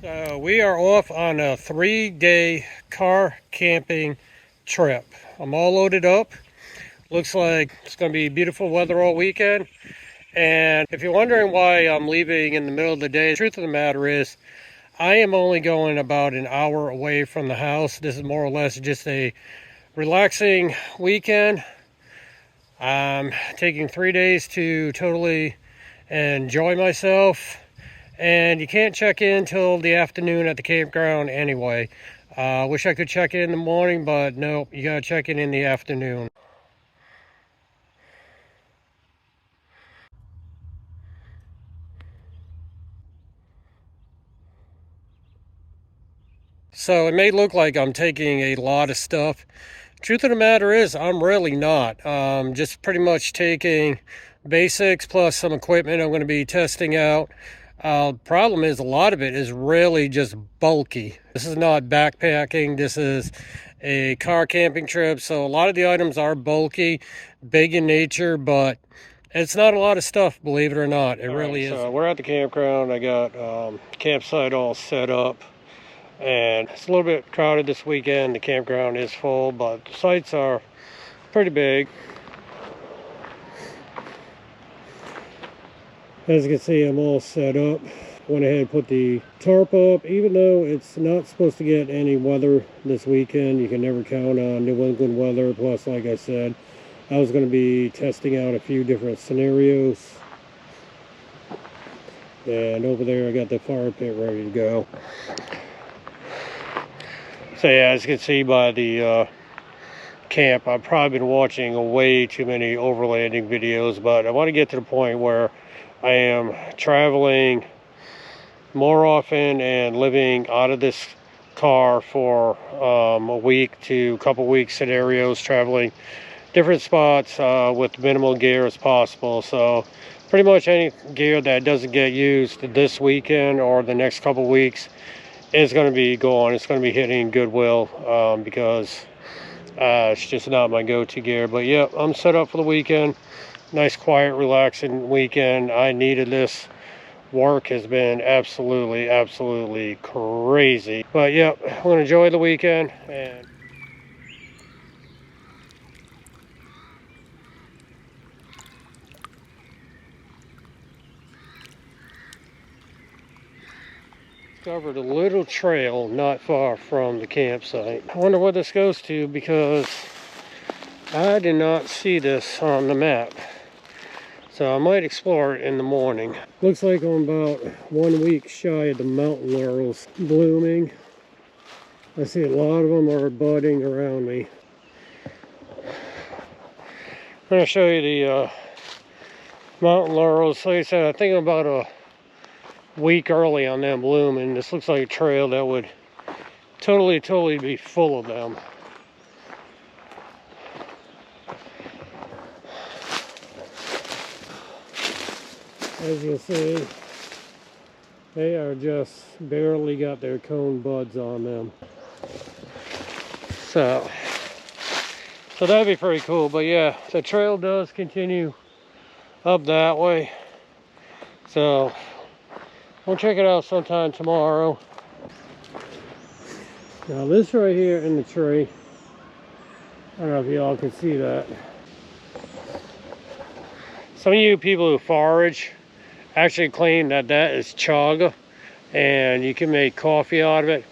So we are off on a 3-day car camping trip. I'm all loaded up. Looks like it's going to be beautiful weather all weekend. And if you're wondering why I'm leaving in the middle of the day, the truth of the matter is I am only going about an hour away from the house. This is more or less just a relaxing weekend. I'm taking 3 days to totally enjoy myself. And you can't check in till the afternoon at the campground anyway. Wish I could check in the morning, but no, you gotta check in the afternoon. So it may look like I'm taking a lot of stuff. Truth of the matter is, I'm really not. Just pretty much taking basics plus some equipment I'm going to be testing out. Problem is, a lot of it is really just bulky. This is not backpacking. This is a car camping trip. So a lot of the items are bulky, big in nature, but it's not a lot of stuff, believe it or not. It really is. So we're at the campground. I got campsite all set up. And it's a little bit crowded this weekend. The campground is full, but the sites are pretty big. As you can see, I'm all set up. Went ahead and put the tarp up. Even though it's not supposed to get any weather this weekend, you can never count on New England weather. Plus, like I said, I was going to be testing out a few different scenarios. And over there, I got the fire pit ready to go. So yeah, as you can see by the camp, I've probably been watching way too many overlanding videos, but I want to get to the point where I am traveling more often and living out of this car for a week to a couple weeks scenarios, traveling different spots with minimal gear as possible. So pretty much any gear that doesn't get used this weekend or the next couple weeks is going to be gone. It's going to be hitting Goodwill because it's just not my go-to gear. But yeah, I'm set up for the weekend. Nice, quiet, relaxing weekend. I needed this. Work has been absolutely crazy. But yeah, I'm going to enjoy the weekend. And discovered a little trail not far from the campsite. I wonder where this goes to because I did not see this on the map. So I might explore it in the morning. Looks like I'm about 1 week shy of the mountain laurels blooming. I see a lot of them are budding around me. I'm going to show you the mountain laurels. Like I said, I think I'm about a week early on them blooming. This looks like a trail that would totally be full of them. As you see, they are just barely got their cone buds on them. So that'd be pretty cool. But yeah, the trail does continue up that way. So we'll check it out sometime tomorrow. Now this right here in the tree, I don't know if y'all can see that. Some of you people who forage actually claim that that is chaga and you can make coffee out of it.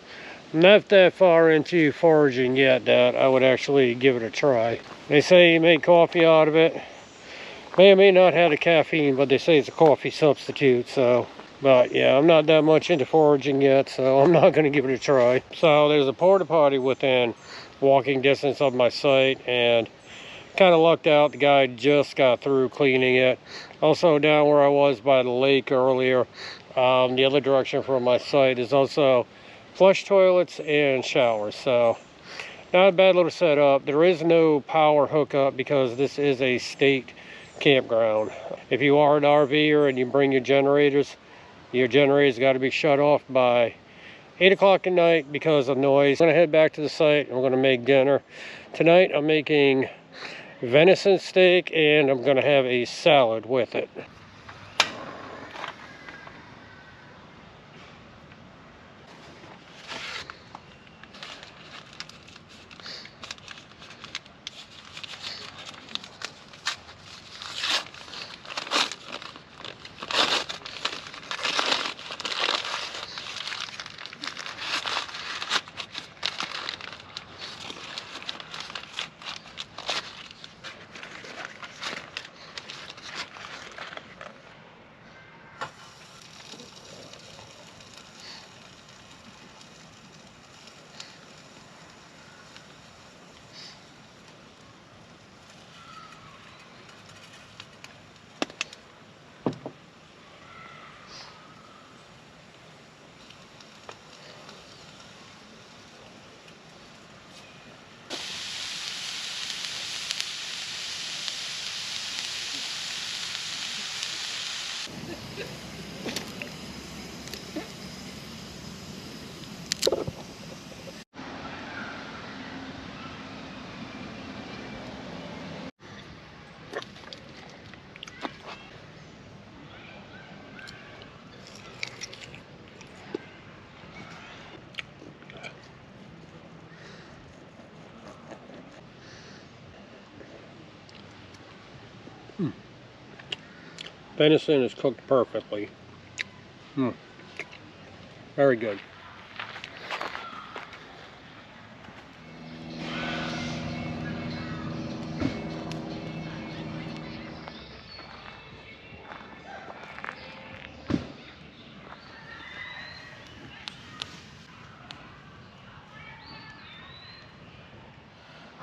I'm not that far into foraging yet that I would actually give it a try. They say you make coffee out of it. May or may not have the caffeine, but they say it's a coffee substitute. So, but yeah, I'm not that much into foraging yet, so I'm not going to give it a try. So there's a porta potty within walking distance of my site, and kind of lucked out. The guy just got through cleaning it. Also down where I was by the lake earlier, the other direction from my site is also flush toilets and showers. So not a bad little setup. There is no power hookup because this is a state campground. If you are an RVer and you bring your generators got to be shut off by 8 o'clock at night because of noise. I'm going to head back to the site and we're going to make dinner. Tonight I'm making venison steak and I'm going to have a salad with it. Venison is cooked perfectly. Very good.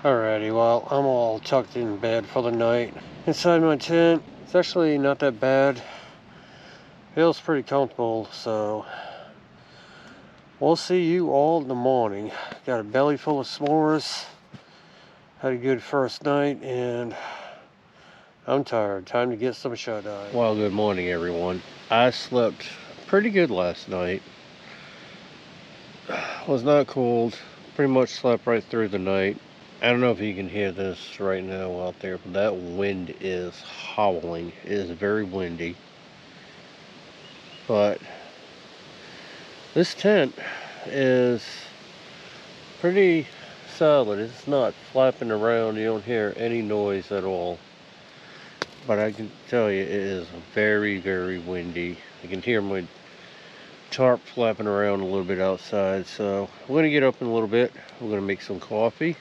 Alrighty, well, I'm all tucked in bed for the night. Inside my tent, it's actually not that bad. Feels pretty comfortable, so we'll see you all in the morning. Got a belly full of s'mores. Had a good first night, and I'm tired. Time to get some shut-eye. Well, good morning, everyone. I slept pretty good last night. Was not cold. Pretty much slept right through the night. I don't know if you can hear this right now out there, but that wind is howling. It is very windy. But this tent is pretty solid. It's not flapping around. You don't hear any noise at all. But I can tell you, it is very, very windy. You can hear my tarp flapping around a little bit outside. So we're going to get up in a little bit. We're going to make some coffee.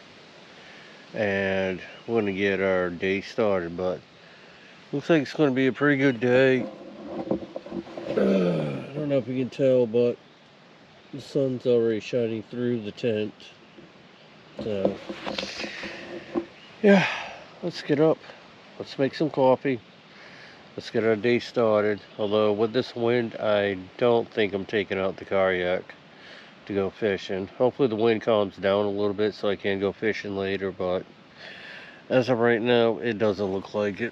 And we're going to get our day started. But looks like it's going to be a pretty good day. I don't know if you can tell, but the sun's already shining through the tent. So, yeah, let's get up. Let's make some coffee. Let's get our day started. Although with this wind, I don't think I'm taking out the kayak to go fishing. Hopefully the wind calms down a little bit so I can go fishing later, but as of right now, it doesn't look like it.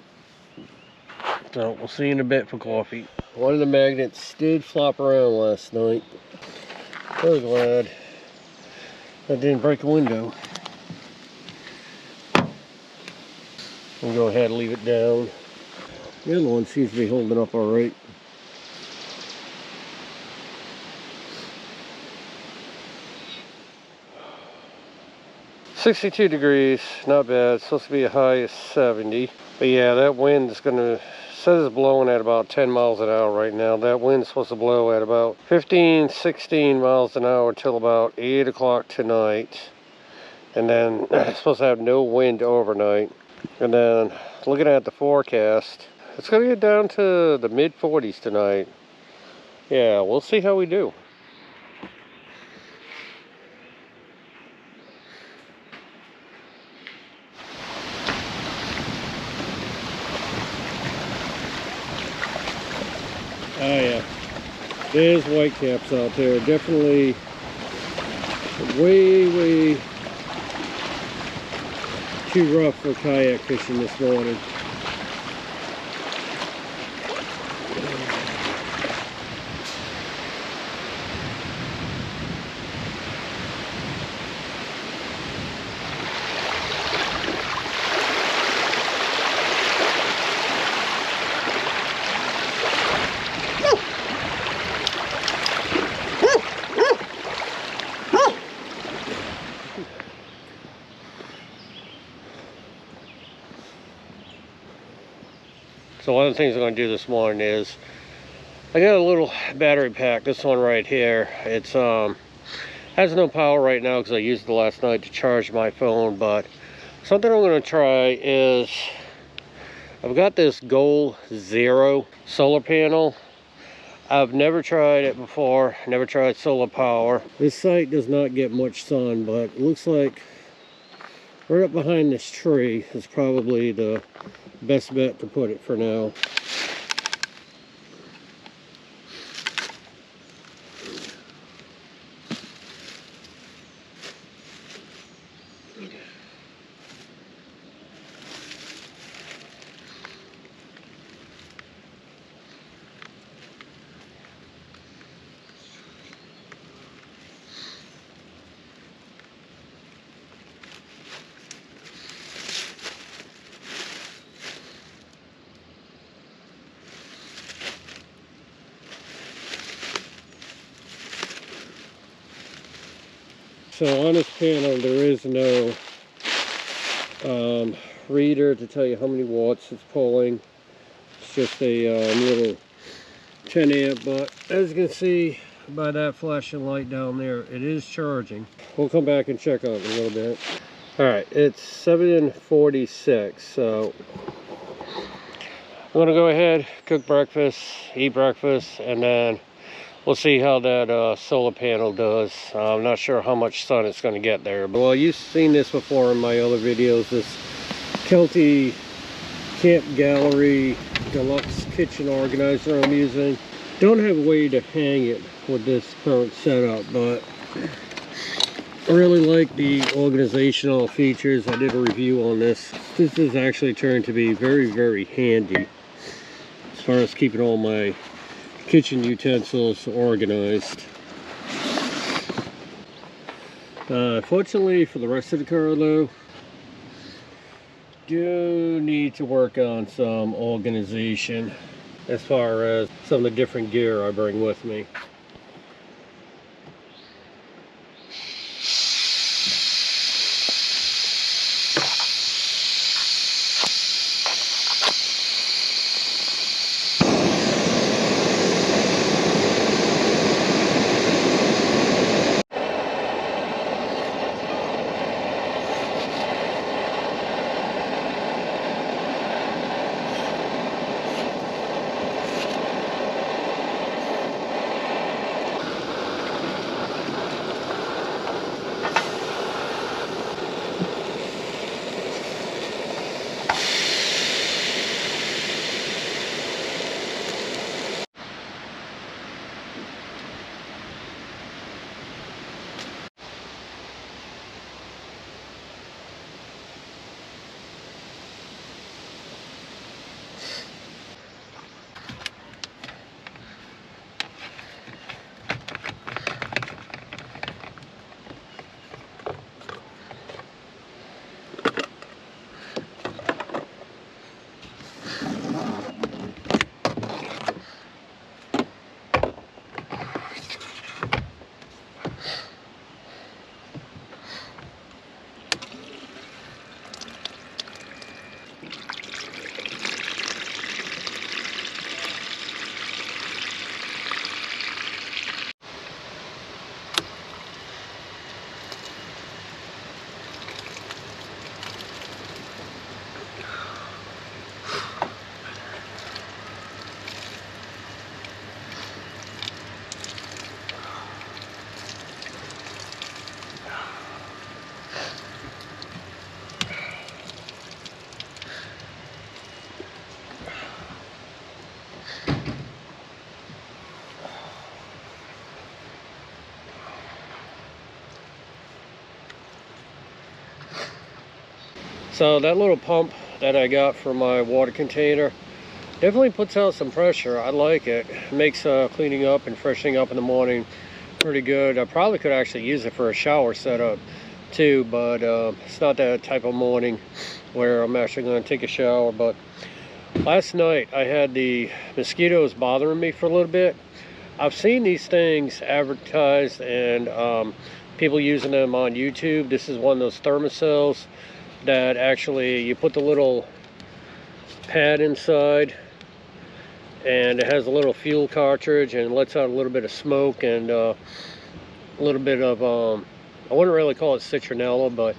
So we'll see you in a bit for coffee. One of the magnets did flop around last night. Really glad that didn't break a window. We'll go ahead and leave it down. The other one seems to be holding up all right. "62 degrees, not bad. It's supposed to be a high of 70. But yeah, that wind is gonna, says it's blowing at about 10 miles an hour right now. That wind's supposed to blow at about 15, 16 miles an hour till about 8 o'clock tonight. And then it's supposed to have no wind overnight. And then looking at the forecast, it's gonna get down to the mid 40s tonight. Yeah, we'll see how we do. Oh yeah, there's whitecaps out there. Definitely way too rough for kayak fishing this morning. So one of the things I'm going to do this morning is I got a little battery pack. This one right here. It's has no power right now because I used it last night to charge my phone. But something I'm going to try is I've got this Goal Zero solar panel. I've never tried it before. Never tried solar power. This site does not get much sun, but it looks like right up behind this tree is probably the best bet to put it for now. So on this panel there is no reader to tell you how many watts it's pulling. It's just a little 10 amp, but as you can see by that flashing light down there, it is charging. We'll come back and check on it in a little bit. All right, it's 7:46, so I'm gonna go ahead, cook breakfast, eat breakfast, and then we'll see how that solar panel does. I'm not sure how much sun it's gonna get there. But, well, you've seen this before in my other videos, this Kelty Camp Gallery Deluxe Kitchen Organizer I'm using. Don't have a way to hang it with this current setup, but I really like the organizational features. I did a review on this. This has actually turned to be very, very handy as far as keeping all my kitchen utensils organized. Fortunately for the rest of the car though, do need to work on some organization as far as some of the different gear I bring with me. So that little pump that I got for my water container definitely puts out some pressure. I like it. It makes cleaning up and freshening up in the morning pretty good. I probably could actually use it for a shower setup too, but it's not that type of morning where I'm actually going to take a shower. But last night I had the mosquitoes bothering me for a little bit. I've seen these things advertised and people using them on YouTube. This is one of those Thermacells that actually you put the little pad inside and it has a little fuel cartridge and lets out a little bit of smoke and a little bit of I wouldn't really call it citronella, but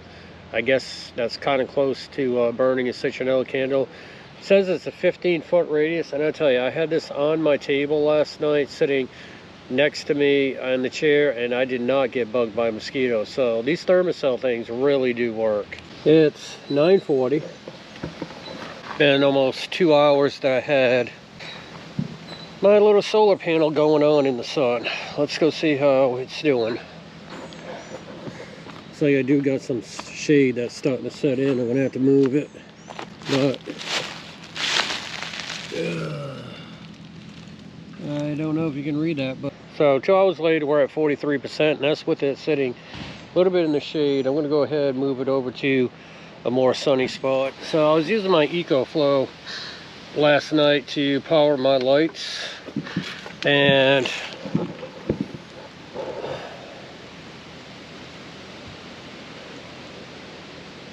I guess that's kind of close to burning a citronella candle. It says it's a 15-foot radius, and I tell you, I had this on my table last night sitting next to me on the chair, and I did not get bugged by mosquitoes. So these Thermacell things really do work. It's 9:40. Been almost 2 hours that I had my little solar panel going on in the sun. Let's go see how it's doing. So I do got some shade that's starting to set in. I'm gonna have to move it, but I don't know if you can read that. But so 2 hours later, we're at 43%, and that's with it sitting a little bit in the shade. I'm gonna go ahead and move it over to a more sunny spot. So I was using my EcoFlow last night to power my lights, and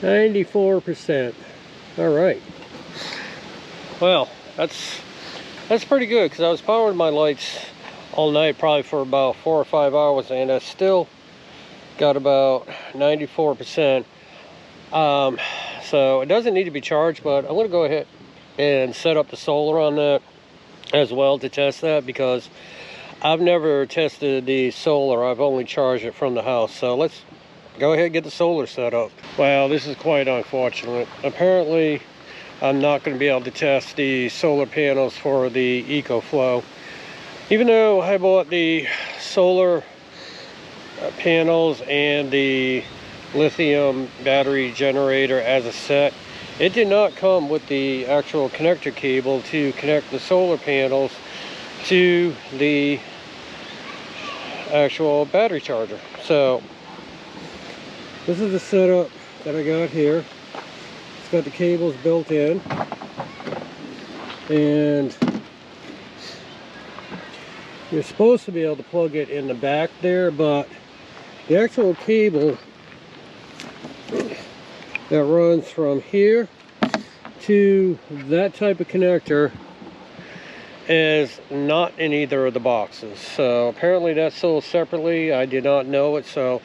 %. All right. Well, that's That's pretty good, because I was powering my lights all night, probably for about 4 or 5 hours, and I still got about 94%. So it doesn't need to be charged, but I'm going to go ahead and set up the solar on that as well to test that, because I've never tested the solar. I've only charged it from the house. So let's go ahead and get the solar set up. Well, this is quite unfortunate. Apparently I'm not going to be able to test the solar panels for the EcoFlow. Even though I bought the solar panels and the lithium battery generator as a set, it did not come with the actual connector cable to connect the solar panels to the actual battery charger. So this is the setup that I got here. It's got the cables built in, and you're supposed to be able to plug it in the back there, but the actual cable that runs from here to that type of connector is not in either of the boxes. So apparently that's sold separately. I did not know it, so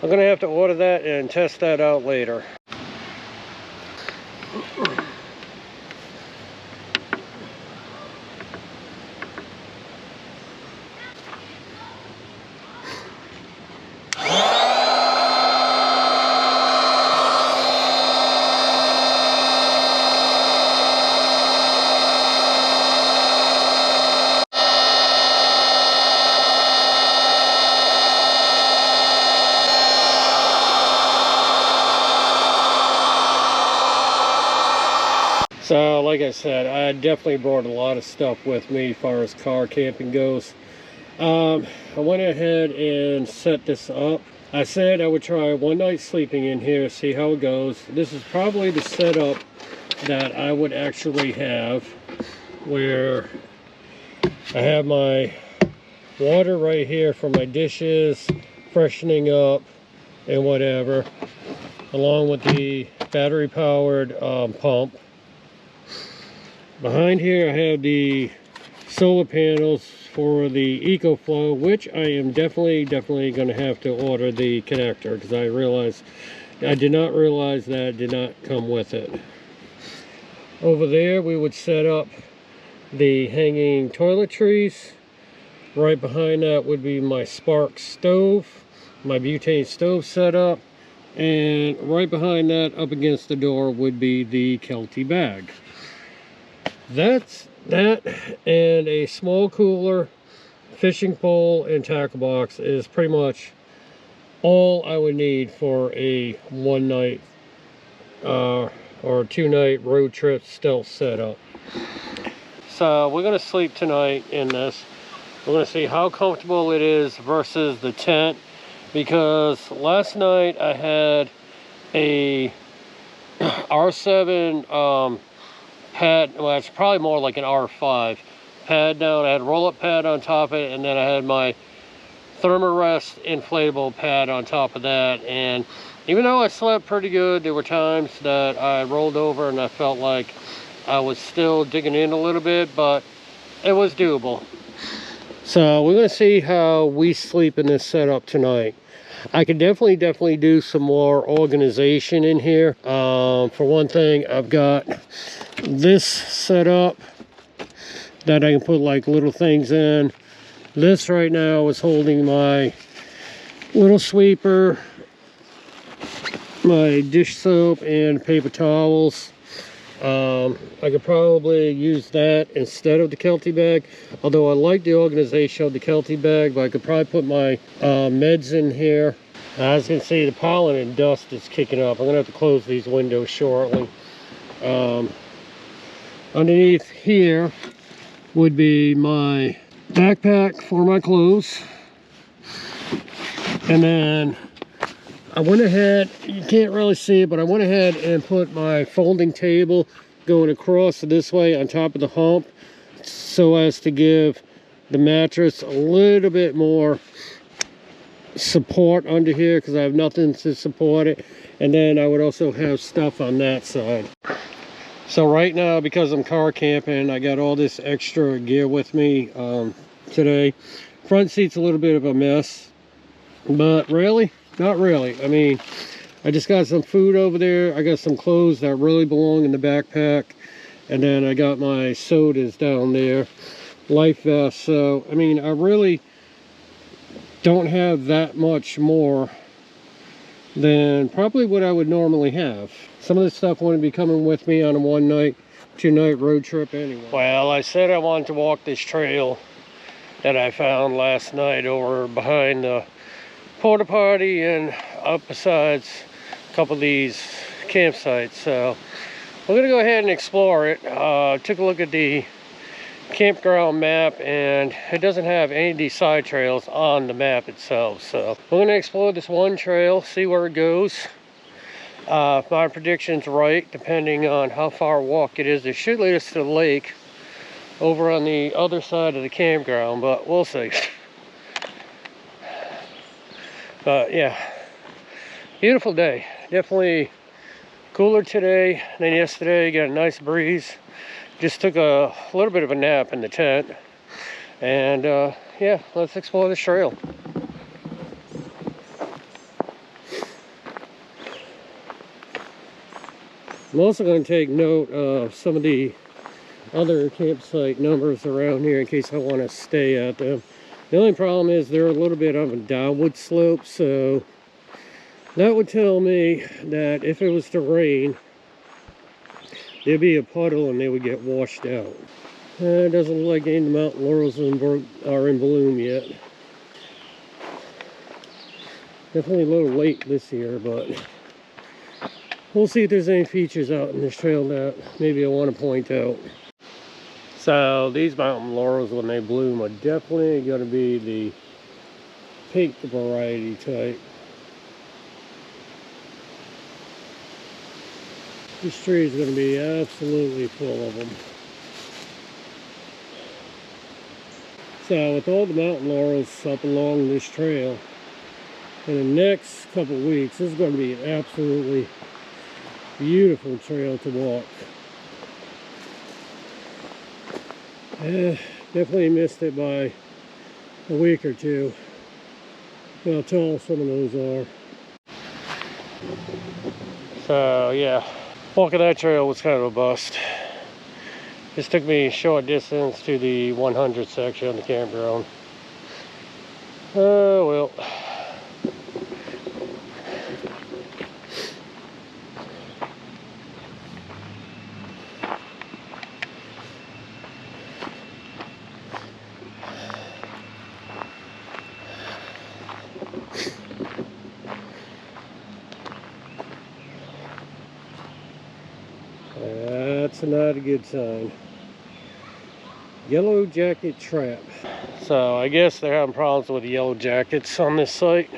I'm gonna have to order that and test that out later. So like I said, I definitely brought a lot of stuff with me as far as car camping goes. I went ahead and set this up. I said I would try one night sleeping in here, see how it goes. This is probably the setup that I would actually have, where I have my water right here for my dishes, freshening up and whatever, along with the battery powered pump. Behind here I have the solar panels for the EcoFlow, which I am definitely going to have to order the connector, because I did not realize that it did not come with it. Over there we would set up the hanging toiletries. Right behind that would be my Spark stove, my butane stove setup, and right behind that, up against the door, would be the Kelty bag. That's that, and a small cooler, fishing pole, and tackle box is pretty much all I would need for a one night or 2 night road trip stealth setup. So we're going to sleep tonight in this. We're going to see how comfortable it is versus the tent, because last night I had a R7 pad. Well, it's probably more like an R5 pad down. I had a roll-up pad on top of it, and then I had my Thermarest inflatable pad on top of that. And even though I slept pretty good, there were times that I rolled over and I felt like I was still digging in a little bit, but it was doable. So we're going to see how we sleep in this setup tonight. I could definitely do some more organization in here. For one thing, I've got this set up that I can put like little things in. This right now is holding my little sweeper, my dish soap, and paper towels. I could probably use that instead of the Kelty bag, although I like the organization of the Kelty bag. But I could probably put my meds in here. As you can see, the pollen and dust is kicking up. I'm gonna have to close these windows shortly. Underneath here would be my backpack for my clothes, and then I went ahead, you can't really see it, but I went ahead and put my folding table going across this way on top of the hump, so as to give the mattress a little bit more support under here, because I have nothing to support it. And then I would also have stuff on that side. So right now, because I'm car camping, I got all this extra gear with me today. Front seat's a little bit of a mess, but really, not really. I mean, I just got some food over there. I got some clothes that really belong in the backpack. And then I got my sodas down there, life vest. So, I mean, I really don't have that much more than probably what I would normally have. Some of this stuff wouldn't be coming with me on a 1-night, 2-night road trip anyway. Well, I said I wanted to walk this trail that I found last night over behind the porta potty and up besides a couple of these campsites. So we're gonna go ahead and explore it. Took a look at the campground map, and it doesn't have any of these side trails on the map itself. So we're going to explore this one trail, see where it goes. If my prediction's right, depending on how far a walk it is, it should lead us to the lake over on the other side of the campground, but we'll see. But yeah, beautiful day. Definitely cooler today than yesterday. Got a nice breeze. Just took a little bit of a nap in the tent, and yeah, let's explore this trail. I'm also going to take note of some of the other campsite numbers around here in case I want to stay at them. The only problem is they're a little bit on a downward slope, so that would tell me that if it was to rain, there'd be a puddle and they would get washed out. It doesn't look like any of the mountain laurels are in bloom yet. Definitely a little late this year, but we'll see if there's any features out in this trail that maybe I want to point out. So these mountain laurels, when they bloom, are definitely going to be the pink variety type. This tree is going to be absolutely full of them. So with all the mountain laurels up along this trail, in the next couple weeks, this is going to be an absolutely beautiful trail to walk. Definitely missed it by a week or two. Look how tall some of those are. So yeah, walking that trail was kind of a bust. This took me a short distance to the 100 section of the campground. Oh well. That's not a good sign. Yellow jacket trap. So I guess they're having problems with the yellow jackets on this site.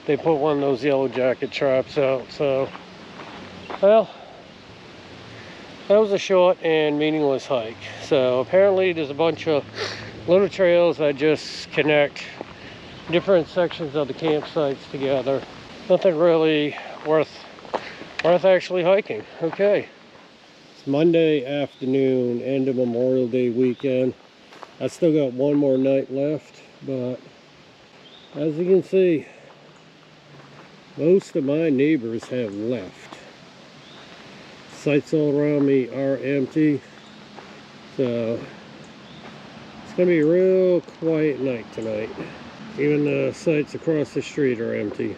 They put one of those yellow jacket traps out. So, well, that was a short and meaningless hike. So apparently there's a bunch of little trails that just connect different sections of the campsites together. Nothing really worth actually hiking. Okay. It's Monday afternoon, end of Memorial Day weekend. I still got one more night left, but as you can see, most of my neighbors have left. Sites all around me are empty, so it's gonna be a real quiet night tonight. Even the sites across the street are empty.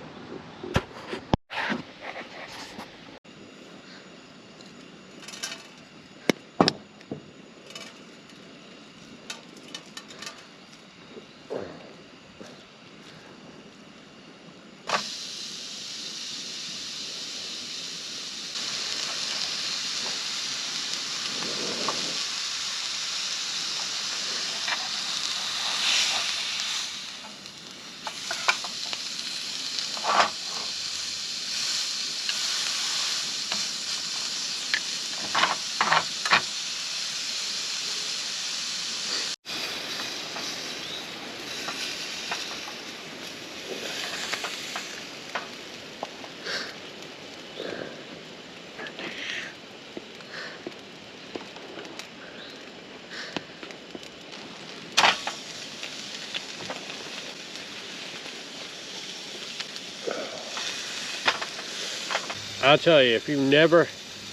I'll tell you, if you've never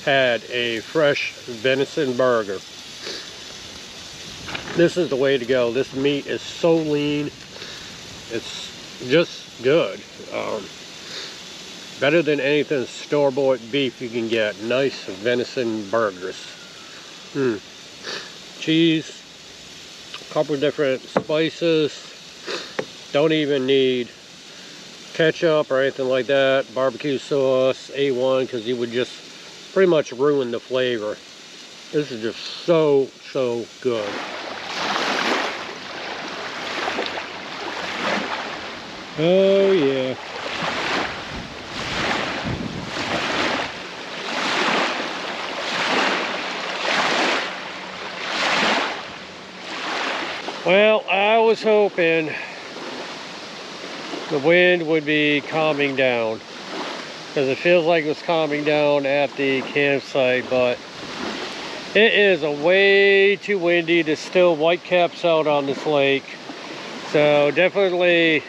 had a fresh venison burger, this is the way to go. This meat is so lean. It's just good. Better than anything store-bought beef you can get. Nice venison burgers. Cheese, a couple of different spices. Don't even need ketchup or anything like that. Barbecue sauce, A1, because you would just pretty much ruin the flavor. This is just so good. Oh yeah. Well, I was hoping the wind would be calming down, because it feels like it was calming down at the campsite, but it is way too windy. There's still whitecaps out on this lake, so definitely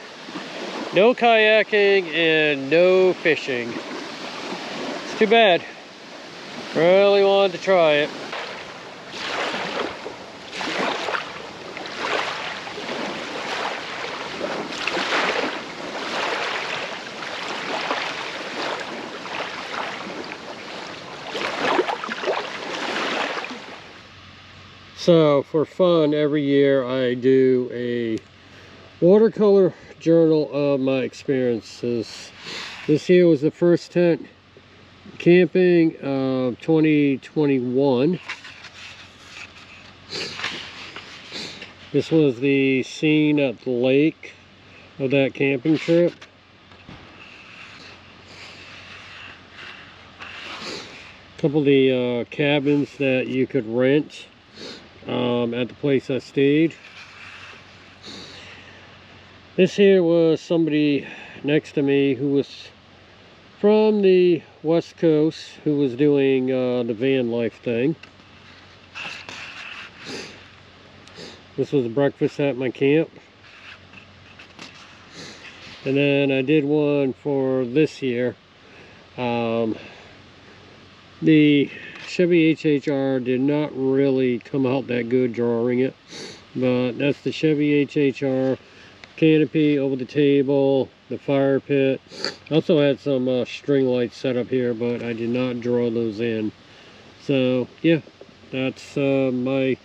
no kayaking and no fishing. It's too bad. Really wanted to try it. So for fun, every year I do a watercolor journal of my experiences. This year was the first tent camping of 2021. This was the scene at the lake of that camping trip. A couple of the cabins that you could rent at the place I stayed. This here was somebody next to me who was from the West Coast, who was doing the van life thing. This was breakfast at my camp. And then I did one for this year. The Chevy HHR did not really come out that good drawing it, but that's the Chevy HHR canopy over the table, the fire pit. Also had some string lights set up here, but I did not draw those in. So yeah, that's my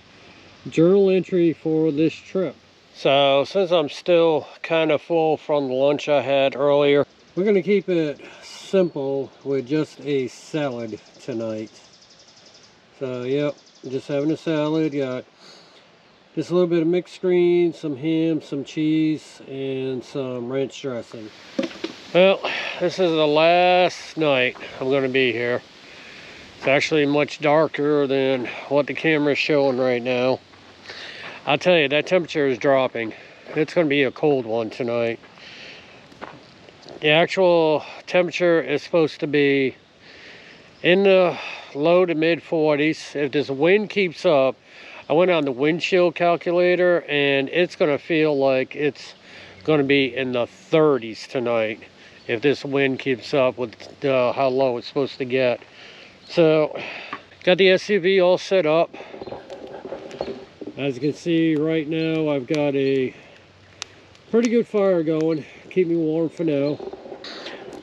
journal entry for this trip. So since I'm still kind of full from the lunch I had earlier, we're going to keep it simple with just a salad tonight. So yep, just having a salad. Got just a little bit of mixed greens, some ham, some cheese, and some ranch dressing. Well, this is the last night I'm going to be here. It's actually much darker than what the camera is showing right now. I'll tell you, that temperature is dropping. It's going to be a cold one tonight. The actual temperature is supposed to be in the low to mid 40s. If this wind keeps up, I went on the wind chill calculator, and it's going to feel like it's going to be in the 30s tonight if this wind keeps up with how low it's supposed to get. So got the SUV all set up. As you can see right now, I've got a pretty good fire going, keep me warm for now.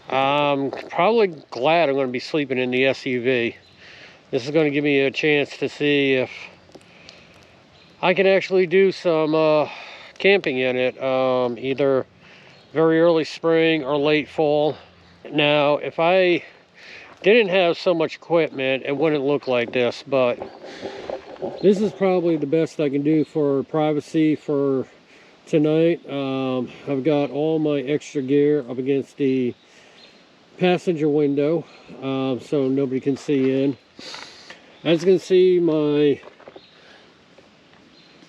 I'm probably glad I'm going to be sleeping in the SUV. This is going to give me a chance to see if I can actually do some camping in it, either very early spring or late fall. Now, if I didn't have so much equipment, it wouldn't look like this, but this is probably the best I can do for privacy for tonight. I've got all my extra gear up against the passenger window, so nobody can see in. As you can see, my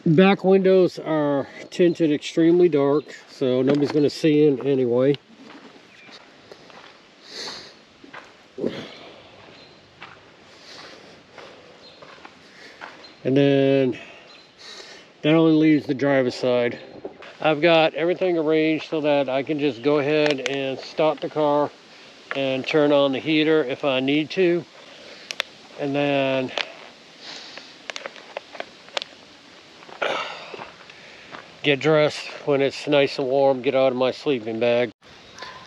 back windows are tinted extremely dark, so nobody's going to see in anyway. And then that only leaves the driver's side. I've got everything arranged so that I can just go ahead and start the car and turn on the heater if I need to, and then get dressed when it's nice and warm, get out of my sleeping bag.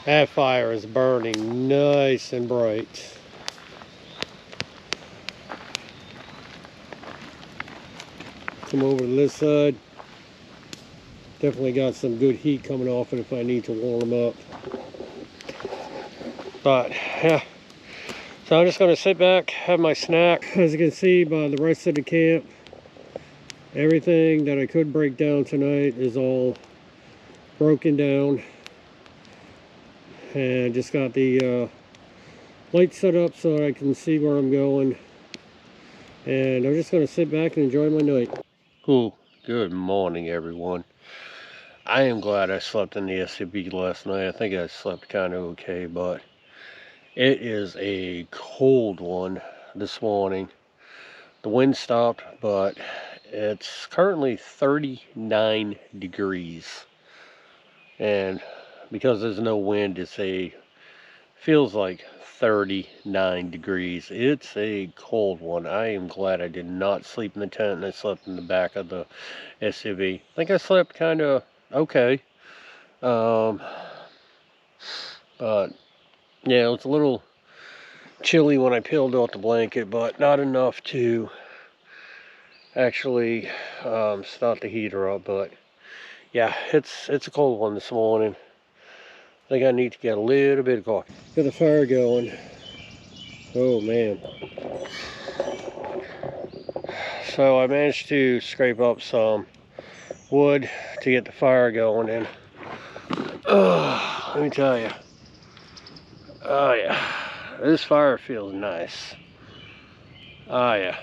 That fire is burning nice and bright. Come over to this side. Definitely got some good heat coming off it if I need to warm them up. But yeah, so I'm just going to sit back, have my snack. As you can see by the rest of the camp, everything that I could break down tonight is all broken down. And just got the light set up so I can see where I'm going. And I'm just going to sit back and enjoy my night. Cool. Good morning, everyone. I am glad I slept in the SUV last night. I think I slept kind of okay, but it is a cold one this morning. The wind stopped, but it's currently 39 degrees. And because there's no wind, feels like 39 degrees. It's a cold one. I am glad I did not sleep in the tent and I slept in the back of the SUV. I think I slept kind of okay. But yeah, it was a little chilly when I peeled out the blanket, but not enough to actually start the heater up. But yeah, it's a cold one this morning. I think I need to get a little bit of coffee. Got the fire going. Oh man. So I managed to scrape up some wood to get the fire going, and let me tell you, oh yeah, this fire feels nice. Oh yeah,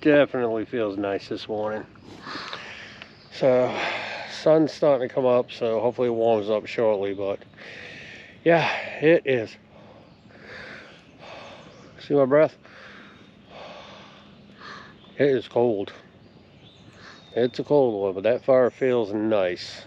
definitely feels nice this morning. So sun's starting to come up, so hopefully it warms up shortly. But yeah, it is. See my breath? It is cold. It's a cold one, but that fire feels nice.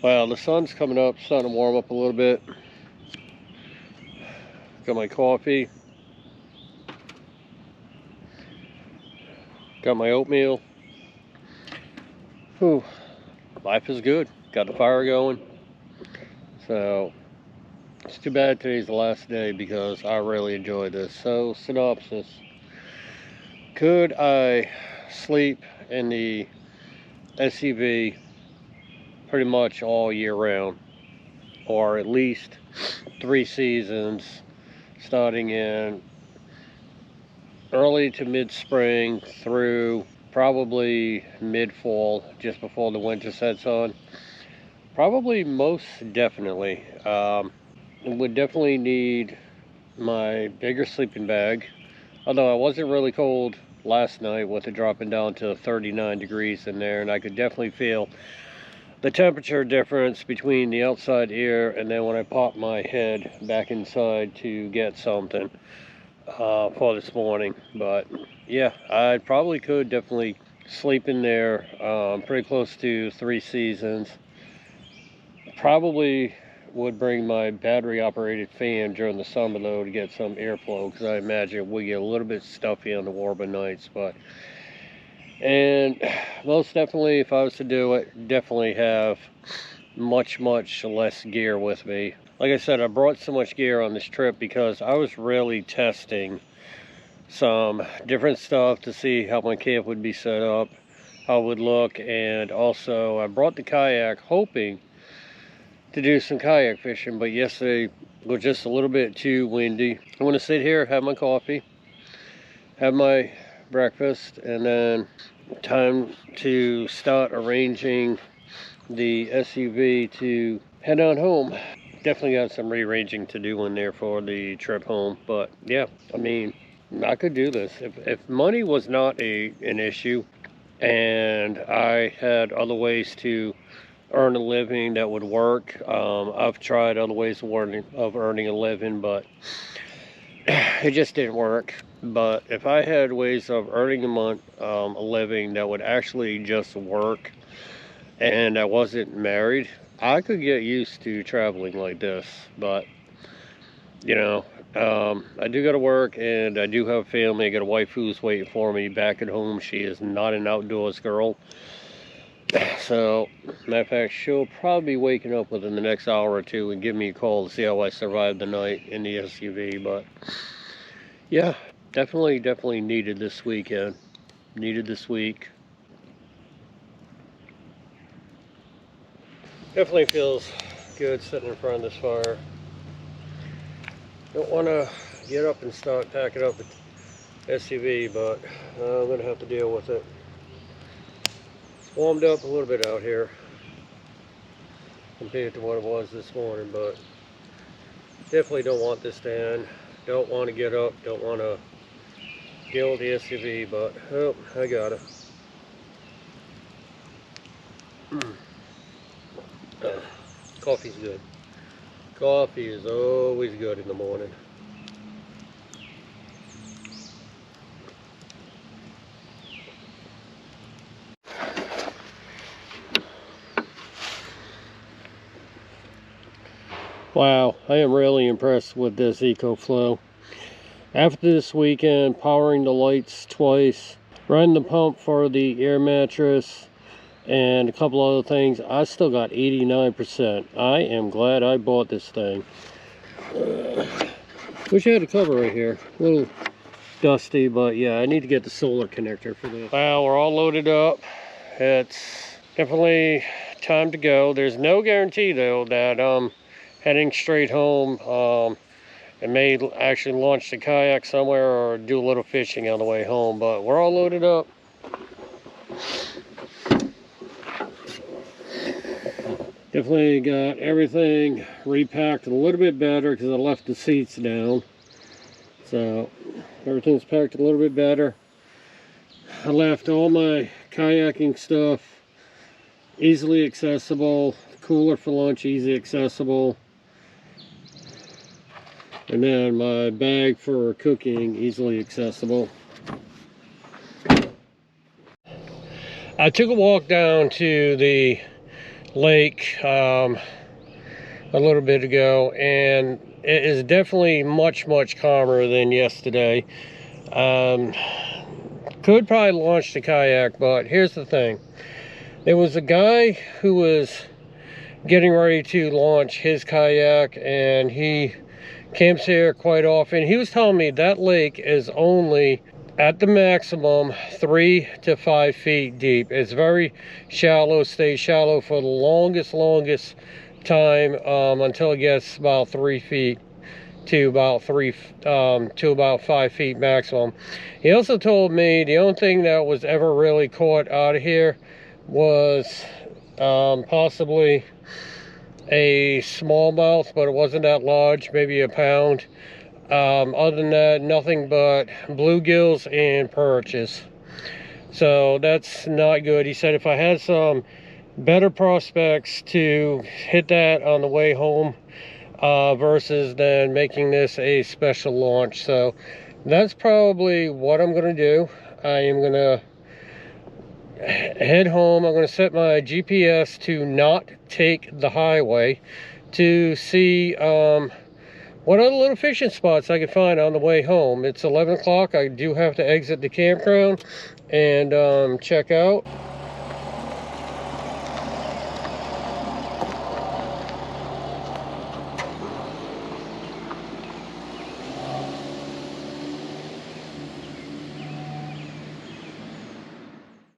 Well, the sun's coming up, starting to warm up a little bit. Got my coffee. Got my oatmeal. Whew. Life is good. Got the fire going. So, it's too bad today's the last day because I really enjoyed this. So, synopsis. Could I sleep in the SUV pretty much all year round, or at least 3 seasons, starting in early to mid-spring through probably mid-fall, just before the winter sets on? Probably, most definitely. Would definitely need my bigger sleeping bag, although I wasn't really cold last night with it dropping down to 39 degrees in there, and I could definitely feel the temperature difference between the outside air and then when I popped my head back inside to get something for this morning. But yeah, I probably could definitely sleep in there pretty close to 3 seasons. Probably would bring my battery operated fan during the summer though to get some airflow, because I imagine it would get a little bit stuffy on the warmer nights. And most definitely, if I was to do it, definitely have much less gear with me. Like I said, I brought so much gear on this trip because I was really testing some different stuff to see how my camp would be set up, how it would look. And also I brought the kayak hoping to do some kayak fishing, but yesterday was just a little bit too windy. I'm going to sit here, have my coffee, have my breakfast, and then time to start arranging the SUV to head on home. Definitely got some rearranging to do in there for the trip home, but yeah, I mean, I could do this. If money was not an issue and I had other ways to earn a living that would work. I've tried other ways of earning a living, but it just didn't work. But if I had ways of earning a living that would actually just work, and I wasn't married, I could get used to traveling like this. But you know, I do go to work, and I do have a family. I got a wife who's waiting for me back at home. She is not an outdoors girl. So, matter of fact, she'll probably be waking up within the next hour or two and give me a call to see how I survived the night in the SUV. But yeah, definitely needed this weekend. Needed this week. Definitely feels good sitting in front of this fire. Don't want to get up and start packing up the SUV, but I'm going to have to deal with it. It's warmed up a little bit out here compared to what it was this morning, but definitely don't want this to end. Don't want to get up, don't want to deal with the SUV, but oh, I got it. Coffee's good. Coffee is always good in the morning. Wow, I am really impressed with this EcoFlow. After this weekend, powering the lights twice, running the pump for the air mattress, and a couple other things, I still got 89%. I am glad I bought this thing. Wish I had a cover right here. A little dusty, but yeah, I need to get the solar connector for this. Well, we're all loaded up. It's definitely time to go. There's no guarantee though that heading straight home. It may actually launch the kayak somewhere or do a little fishing on the way home, but we're all loaded up. Definitely got everything repacked a little bit better because I left the seats down. So everything's packed a little bit better. I left all my kayaking stuff easily accessible. Cooler for lunch, easy accessible. And then my bag for cooking, easily accessible. I took a walk down to the lake a little bit ago, and it is definitely much calmer than yesterday. Could probably launch the kayak, but here's the thing. There was a guy who was getting ready to launch his kayak, and he camps here quite often. He was telling me that lake is only at the maximum 3 to 5 feet deep. It's very shallow, stays shallow for the longest time until it gets about 3 feet to about 5 feet maximum. He also told me the only thing that was ever really caught out of here was possibly a smallmouth, but it wasn't that large, maybe a pound. Other than that, nothing but bluegills and perches. So that's not good. He said if I had some better prospects to hit that on the way home versus then making this a special launch. So that's probably what I'm going to do. I am going to head home. I'm going to set my GPS to not take the highway to see what other little fishing spots I can find on the way home. It's 11 o'clock. I do have to exit the campground and check out.